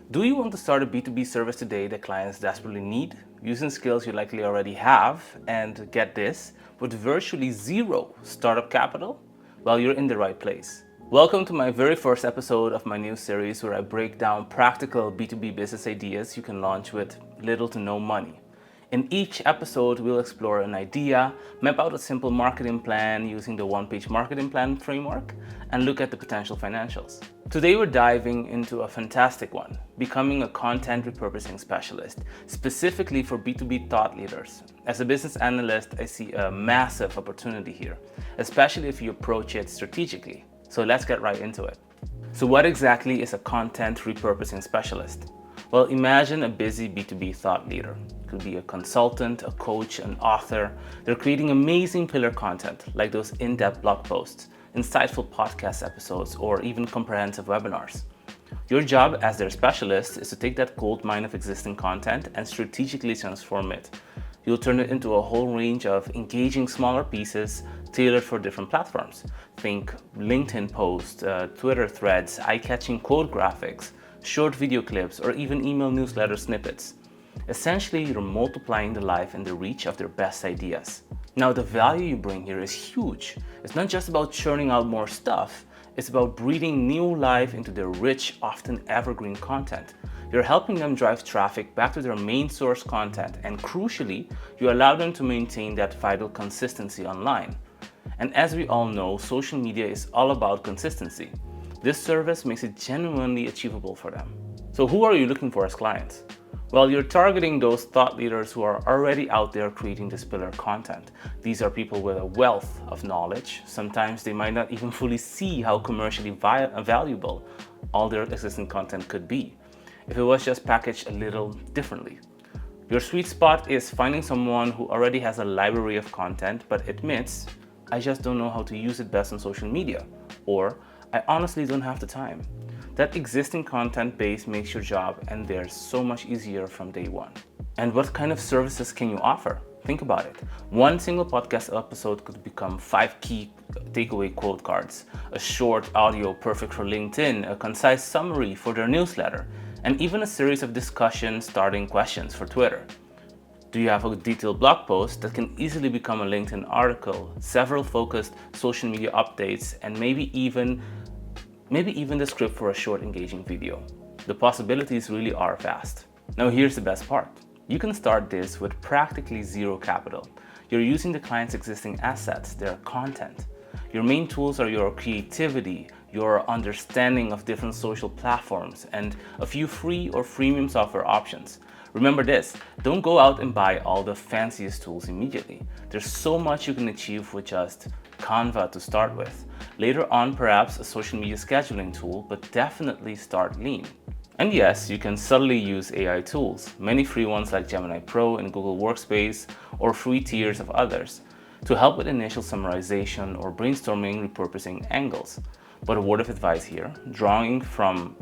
Do you want to start a B2B service today that clients desperately need, using skills you likely already have, and get this, with virtually zero startup capital? Well, you're in the right place. Welcome to my very first episode of my new series where I break down practical B2B business ideas you can launch with little to no money. In each episode, we'll explore an idea, map out a simple marketing plan using the one-page marketing plan framework, and look at the potential financials. Today, we're diving into a fantastic one, becoming a content repurposing specialist, specifically for B2B thought leaders. As a business analyst, I see a massive opportunity here, especially if you approach it strategically. So let's get right into it. So what exactly is a content repurposing specialist? Well, imagine a busy B2B thought leader. Could be a consultant, a coach, an author. They're creating amazing pillar content like those in-depth blog posts, insightful podcast episodes, or even comprehensive webinars. Your job as their specialist is to take that gold mine of existing content and strategically transform it. You'll turn it into a whole range of engaging smaller pieces tailored for different platforms. Think LinkedIn posts, Twitter threads, eye-catching quote graphics, short video clips, or even email newsletter snippets. Essentially, you're multiplying the life and the reach of their best ideas. Now, the value you bring here is huge. It's not just about churning out more stuff, it's about breathing new life into their rich, often evergreen content. You're helping them drive traffic back to their main source content, and crucially, you allow them to maintain that vital consistency online. And as we all know, social media is all about consistency. This service makes it genuinely achievable for them. So who are you looking for as clients? Well, you're targeting those thought leaders who are already out there creating this pillar content. These are people with a wealth of knowledge. Sometimes they might not even fully see how commercially valuable all their existing content could be if it was just packaged a little differently. Your sweet spot is finding someone who already has a library of content but admits, I just don't know how to use it best on social media, or I honestly don't have the time. That existing content base makes your job and theirs so much easier from day one. And what kind of services can you offer? Think about it. One single podcast episode could become 5 key takeaway quote cards, a short audio perfect for LinkedIn, a concise summary for their newsletter, and even a series of discussion starting questions for Twitter. Do you have a detailed blog post that can easily become a LinkedIn article, several focused social media updates, and maybe even the script for a short engaging video? The possibilities really are vast. Now here's the best part. You can start this with practically zero capital. You're using the client's existing assets, their content. Your main tools are your creativity, your understanding of different social platforms, and a few free or freemium software options. Remember this, don't go out and buy all the fanciest tools immediately. There's so much you can achieve with just Canva to start with. Later on, perhaps a social media scheduling tool, but definitely start lean. And yes, you can subtly use AI tools, many free ones like Gemini Pro and Google Workspace, or free tiers of others, to help with initial summarization or brainstorming repurposing angles. But a word of advice here, drawing from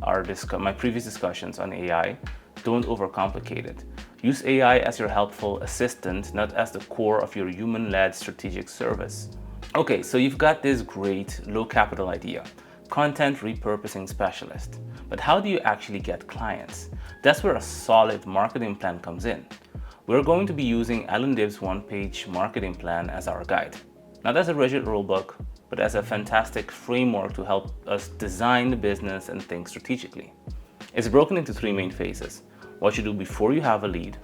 my previous discussions on AI, don't overcomplicate it. Use AI as your helpful assistant, not as the core of your human-led strategic service. Okay, so you've got this great low capital idea, content repurposing specialist. But how do you actually get clients? That's where a solid marketing plan comes in. We're going to be using Alan Dibb's one-page marketing plan as our guide. Not as a rigid rulebook, but as a fantastic framework to help us design the business and think strategically. It's broken into 3 main phases: what you do before you have a lead,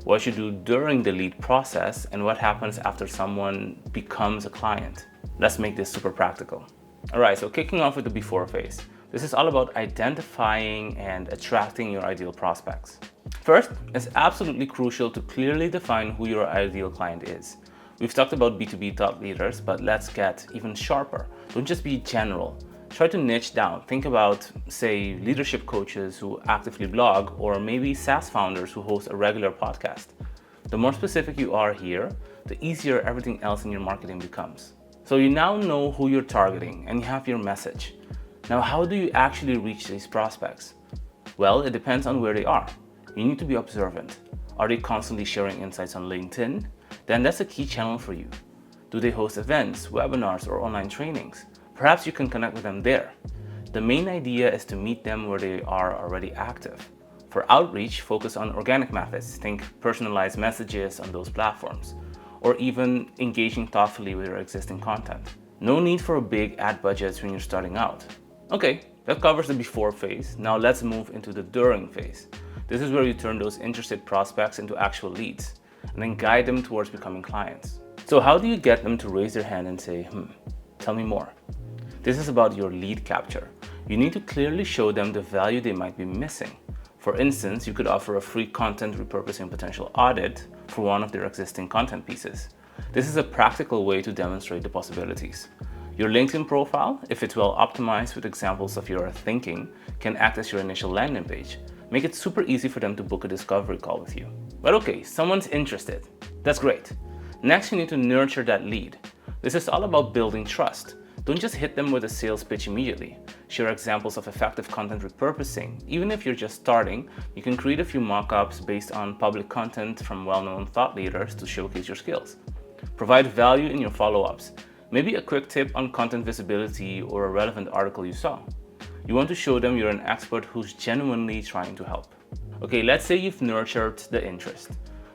what you do during the lead process, and what happens after someone becomes a client. Let's make this super practical. Alright, so kicking off with the before phase. This is all about identifying and attracting your ideal prospects. First, it's absolutely crucial to clearly define who your ideal client is. We've talked about B2B thought leaders, but let's get even sharper. Don't just be general. Try to niche down. Think about, say, leadership coaches who actively blog, or maybe SaaS founders who host a regular podcast. The more specific you are here, the easier everything else in your marketing becomes. So you now know who you're targeting and you have your message. Now, how do you actually reach these prospects? Well, it depends on where they are. You need to be observant. Are they constantly sharing insights on LinkedIn? Then that's a key channel for you. Do they host events, webinars, or online trainings? Perhaps you can connect with them there. The main idea is to meet them where they are already active. For outreach, focus on organic methods. Think personalized messages on those platforms, or even engaging thoughtfully with your existing content. No need for big ad budgets when you're starting out. Okay, that covers the before phase. Now let's move into the during phase. This is where you turn those interested prospects into actual leads and then guide them towards becoming clients. So how do you get them to raise their hand and say, tell me more? This is about your lead capture. You need to clearly show them the value they might be missing. For instance, you could offer a free content repurposing potential audit for one of their existing content pieces. This is a practical way to demonstrate the possibilities. Your LinkedIn profile, if it's well optimized with examples of your thinking, can act as your initial landing page. Make it super easy for them to book a discovery call with you. But okay, someone's interested. That's great. Next, you need to nurture that lead. This is all about building trust. Don't just hit them with a sales pitch immediately. Share examples of effective content repurposing. Even if you're just starting, you can create a few mock-ups based on public content from well-known thought leaders to showcase your skills. Provide value in your follow-ups. Maybe a quick tip on content visibility or a relevant article you saw. You want to show them you're an expert who's genuinely trying to help. Okay, let's say you've nurtured the interest.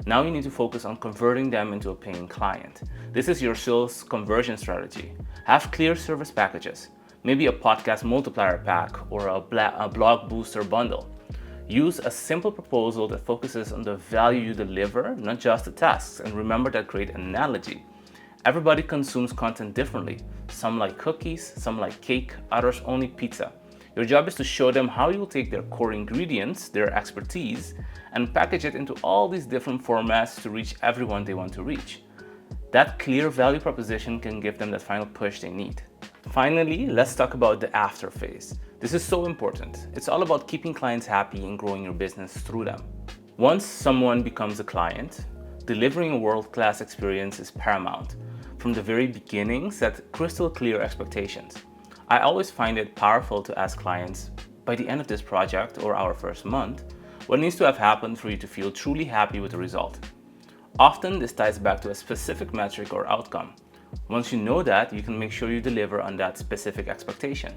Now you need to focus on converting them into a paying client. This is your sales conversion strategy. Have clear service packages, maybe a podcast multiplier pack or a blog booster bundle. Use a simple proposal that focuses on the value you deliver, not just the tasks. And remember that great analogy. Everybody consumes content differently. Some like cookies, some like cake, others only pizza. Your job is to show them how you'll take their core ingredients, their expertise, and package it into all these different formats to reach everyone they want to reach. That clear value proposition can give them that final push they need. Finally, let's talk about the after phase. This is so important. It's all about keeping clients happy and growing your business through them. Once someone becomes a client, delivering a world-class experience is paramount. From the very beginning, set crystal clear expectations. I always find it powerful to ask clients, by the end of this project or our first month, what needs to have happened for you to feel truly happy with the result? Often this ties back to a specific metric or outcome. Once you know that, you can make sure you deliver on that specific expectation.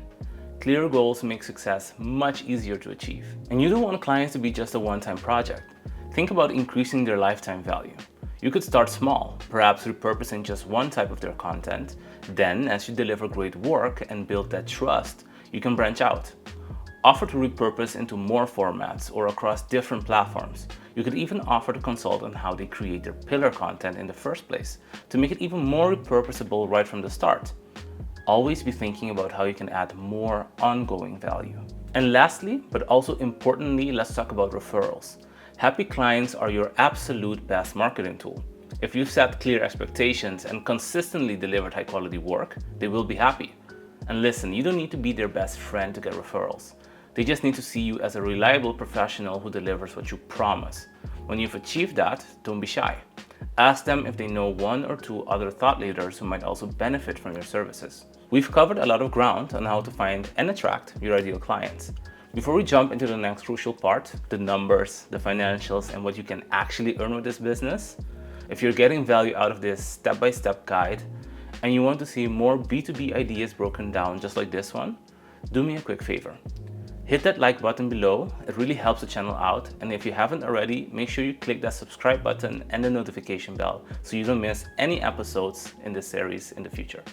Clear goals make success much easier to achieve. And you don't want clients to be just a one-time project. Think about increasing their lifetime value. You could start small, perhaps repurposing just one type of their content. Then, as you deliver great work and build that trust, you can branch out. Offer to repurpose into more formats or across different platforms. You could even offer to consult on how they create their pillar content in the first place to make it even more repurposable right from the start. Always be thinking about how you can add more ongoing value. And lastly, but also importantly, let's talk about referrals. Happy clients are your absolute best marketing tool. If you've set clear expectations and consistently delivered high quality work, they will be happy. And listen, you don't need to be their best friend to get referrals. They just need to see you as a reliable professional who delivers what you promise. When you've achieved that, don't be shy. Ask them if they know one or two other thought leaders who might also benefit from your services. We've covered a lot of ground on how to find and attract your ideal clients. Before we jump into the next crucial part, the numbers, the financials, and what you can actually earn with this business, if you're getting value out of this step-by-step guide and you want to see more B2B ideas broken down just like this one, do me a quick favor. Hit that like button below, it really helps the channel out, and if you haven't already, make sure you click that subscribe button and the notification bell so you don't miss any episodes in this series in the future.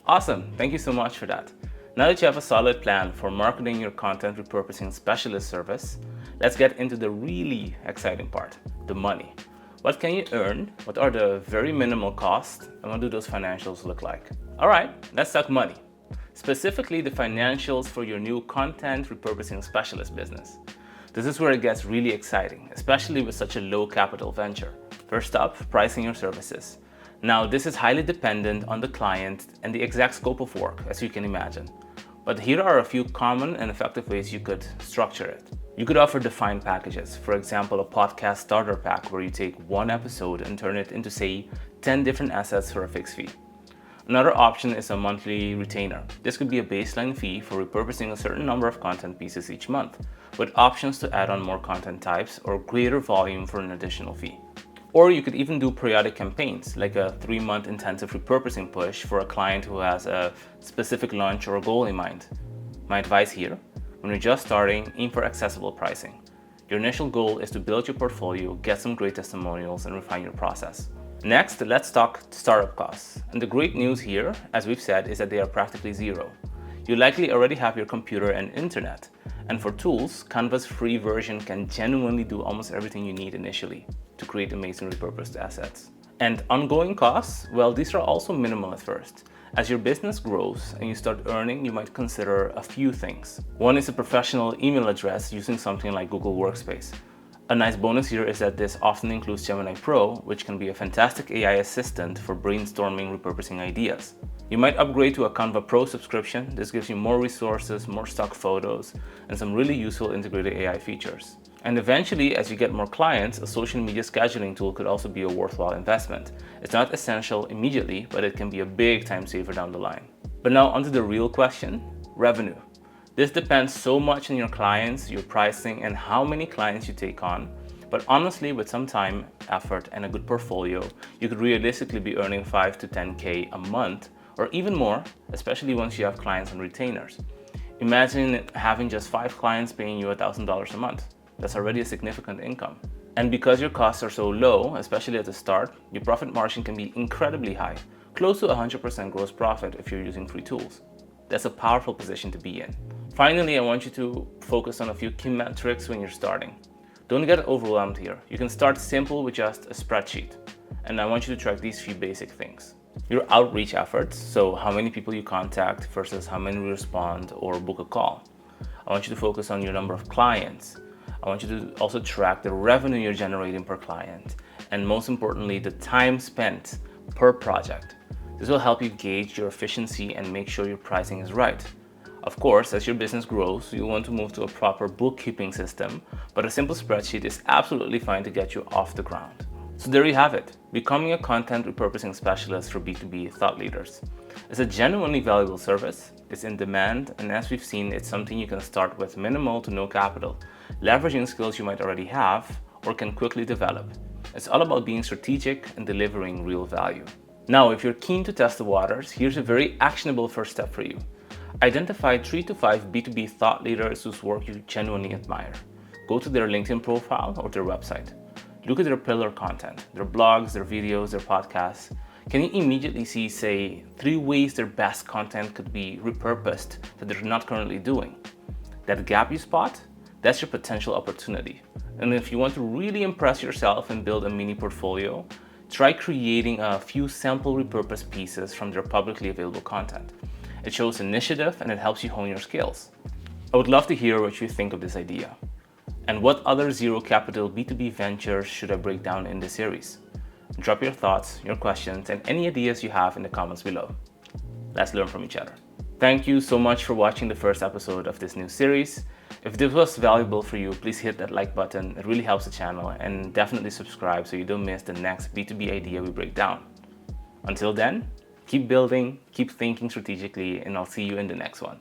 Awesome, thank you so much for that. Now that you have a solid plan for marketing your content repurposing specialist service, let's get into the really exciting part, the money. What can you earn? What are the very minimal costs? And what do those financials look like? All right, let's talk money. Specifically the financials for your new content repurposing specialist business. This is where it gets really exciting, especially with such a low capital venture. First up, pricing your services. Now, this is highly dependent on the client and the exact scope of work, as you can imagine. But here are a few common and effective ways you could structure it. You could offer defined packages, for example, a podcast starter pack where you take one episode and turn it into, say, 10 different assets for a fixed fee. Another option is a monthly retainer. This could be a baseline fee for repurposing a certain number of content pieces each month, with options to add on more content types or greater volume for an additional fee. Or you could even do periodic campaigns, like a 3-month intensive repurposing push for a client who has a specific launch or goal in mind. My advice here, when you're just starting, aim for accessible pricing. Your initial goal is to build your portfolio, get some great testimonials, and refine your process. Next, let's talk startup costs. And the great news here, as we've said, is that they are practically zero. You likely already have your computer and internet. And for tools, Canva's free version can genuinely do almost everything you need initially to create amazing repurposed assets. And ongoing costs, well, these are also minimal at first. As your business grows and you start earning, you might consider a few things. One is a professional email address using something like Google Workspace. A nice bonus here is that this often includes Gemini Pro, which can be a fantastic AI assistant for brainstorming repurposing ideas. You might upgrade to a Canva Pro subscription. This gives you more resources, more stock photos, and some really useful integrated AI features. And eventually, as you get more clients, a social media scheduling tool could also be a worthwhile investment. It's not essential immediately, but it can be a big time saver down the line. But now onto the real question, revenue. This depends so much on your clients, your pricing, and how many clients you take on. But honestly, with some time, effort, and a good portfolio, you could realistically be earning 5 to 10K a month, or even more, especially once you have clients and retainers. Imagine having just 5 clients paying you $1,000 a month. That's already a significant income. And because your costs are so low, especially at the start, your profit margin can be incredibly high, close to 100% gross profit if you're using free tools. That's a powerful position to be in. Finally, I want you to focus on a few key metrics when you're starting. Don't get overwhelmed here. You can start simple with just a spreadsheet. And I want you to track these few basic things. Your outreach efforts, so how many people you contact versus how many respond or book a call. I want you to focus on your number of clients. I want you to also track the revenue you're generating per client, and most importantly, the time spent per project. This will help you gauge your efficiency and make sure your pricing is right. Of course, as your business grows, you'll want to move to a proper bookkeeping system, but a simple spreadsheet is absolutely fine to get you off the ground. So there you have it, becoming a content repurposing specialist for B2B thought leaders. It's a genuinely valuable service, it's in demand, and as we've seen, it's something you can start with minimal to no capital, leveraging skills you might already have or can quickly develop. It's all about being strategic and delivering real value. Now, if you're keen to test the waters, here's a very actionable first step for you. Identify 3 to 5 B2B thought leaders whose work you genuinely admire. Go to their LinkedIn profile or their website. Look at their pillar content, their blogs, their videos, their podcasts. Can you immediately see, say, 3 ways their best content could be repurposed that they're not currently doing? That gap you spot? That's your potential opportunity. And if you want to really impress yourself and build a mini portfolio, try creating a few sample repurposed pieces from their publicly available content. It shows initiative and it helps you hone your skills. I would love to hear what you think of this idea. And what other zero capital B2B ventures should I break down in this series? Drop your thoughts, your questions, and any ideas you have in the comments below. Let's learn from each other. Thank you so much for watching the first episode of this new series. If this was valuable for you, please hit that like button. It really helps the channel, and definitely subscribe so you don't miss the next B2B idea we break down. Until then, keep building, keep thinking strategically, and I'll see you in the next one.